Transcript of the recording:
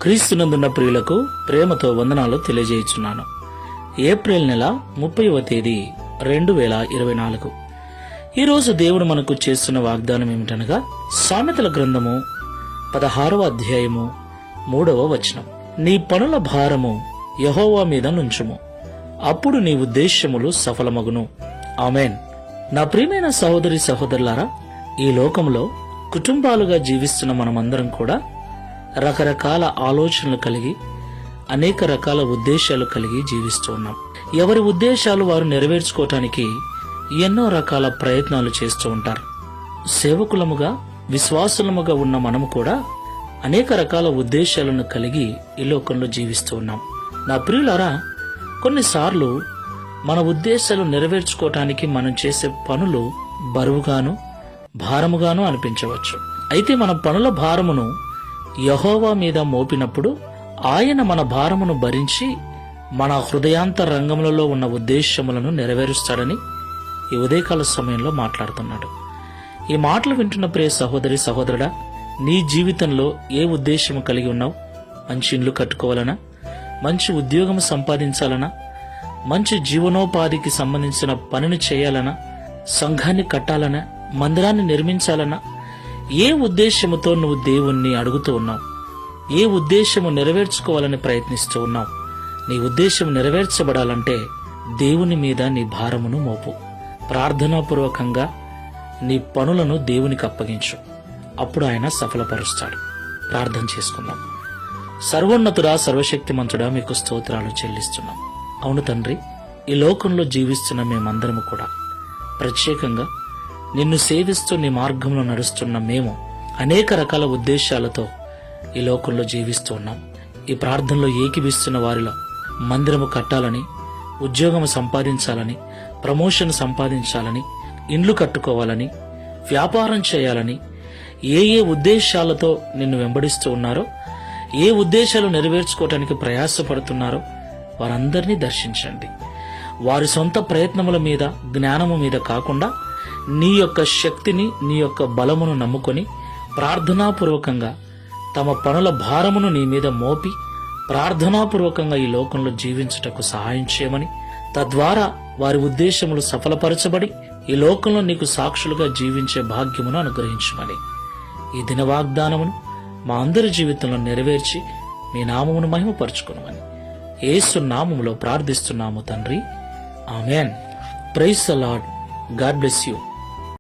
క్రీస్తునందున్న ప్రియులకు ప్రేమతో వందనాలు తెలియజేయుచున్నాను. ఏప్రిల్ నెల 30వ తేదీ 2024. ఈరోజు దేవుడు మనకు చేస్తున్న వాగ్దానం ఏమిటనగా సామెతల గ్రంథము 16వ అధ్యాయము 3వ వచనం. నీ పనుల భారము యెహోవా మీద నుంచుము, అప్పుడు నీ ఉద్దేశ్యములు సఫలమగును. ఆమేన్. నా ప్రియమైన సహోదరి సహోదరులారా, ఈ లోకంలో కుటుంబాలుగా జీవిస్తున్న మనమందరం కూడా రకరకాల ఆలోచనలు కలిగి అనేక రకాల ఉద్దేశాలు కలిగి జీవిస్తూ ఉన్నాం. ఎవరి ఉద్దేశాలు వారు నెరవేర్చుకోవటానికి ఎన్నో రకాల ప్రయత్నాలు చేస్తూ ఉంటారు. సేవకులముగా విశ్వాసులముగా ఉన్న మనము కూడా అనేక రకాల ఉద్దేశాలను కలిగి ఈ లోకంలో జీవిస్తూ ఉన్నాం. నా ప్రియులారా, కొన్నిసార్లు మన ఉద్దేశాలు నెరవేర్చుకోవటానికి మనం చేసే పనులు బరువుగాను భారముగాను అనిపించవచ్చు. అయితే మన పనుల భారమును యెహోవా మీద మోపినప్పుడు ఆయన మన భారమును భరించి మన హృదయాంతరంగములలో ఉన్న ఉద్దేశములను నెరవేరుస్తాడని ఈ ఉదయకాల సమయంలో మాట్లాడుతున్నాడు. ఈ మాటలు వింటున్న ప్రియ సహోదరి సహోదరుడా, నీ జీవితంలో ఏ ఉద్దేశము కలిగి ఉన్నావు? మంచి ఇల్లు కట్టుకోవాలనా? మంచి ఉద్యోగం సంపాదించాలనా? మంచి జీవనోపాధికి సంబంధించిన పనిని చేయాలనా? సంఘాన్ని కట్టాలనా? మందిరాన్ని నిర్మించాలనా? ఏ ఉద్దేశముతో నువ్వు దేవుణ్ణి అడుగుతూ ఉన్నావు? ఏ ఉద్దేశము నెరవేర్చుకోవాలని ప్రయత్నిస్తూ ఉన్నావు? నీ ఉద్దేశం నెరవేర్చబడాలంటే దేవుని మీద నీ భారమును మోపు. ప్రార్థనాపూర్వకంగా నీ పనులను దేవునికి అప్పగించు. అప్పుడు ఆయన సఫలపరుస్తాడు. ప్రార్థన చేసుకుందాం. సర్వోన్నతుడా, సర్వశక్తిమంతుడా, మీకు స్తోత్రాలు చెల్లిస్తున్నాం. అవును తండ్రి, ఈ లోకంలో జీవిస్తున్న మేమందరము కూడా ప్రత్యేకంగా నిన్ను సేవిస్తూ నీ మార్గంలో నడుస్తున్న మేము అనేక రకాల ఉద్దేశాలతో ఈ లోకంలో జీవిస్తూ ఉన్నాం. ఈ ప్రార్థనలో ఏకీవిస్తున్న వారిలో మందిరము కట్టాలని, ఉద్యోగం సంపాదించాలని, ప్రమోషన్ సంపాదించాలని, ఇండ్లు కట్టుకోవాలని, వ్యాపారం చేయాలని ఏ ఉద్దేశాలతో నిన్ను వెంబడిస్తూ ఉన్నారో, ఏ ఉద్దేశాలు నెరవేర్చుకోవటానికి ప్రయాసపడుతున్నారో వారందరినీ దర్శించండి. వారి సొంత ప్రయత్నముల మీద, జ్ఞానము మీద కాకుండా నీ యొక్క శక్తిని, నీ యొక్క బలమును నమ్ముకొని ప్రార్థనాపూర్వకంగా తమ పనుల భారమును నీ మీద మోపి ప్రార్థనాపూర్వకంగా ఈ లోకంలో జీవించుటకు సహాయం చేయమని, తద్వారా వారి ఉద్దేశములు సఫలపరచబడి ఈ లోకంలో నీకు సాక్షులుగా జీవించే భాగ్యమును అనుగ్రహించమని, ఈ దిన వాగ్దానమును మా అందరి జీవితంలో నెరవేర్చి మీ నామమును మహిమపరచుకునమని యేసు నామములో ప్రార్థిస్తున్నాము తండ్రి. ఆమేన్. Praise the lord. God bless you.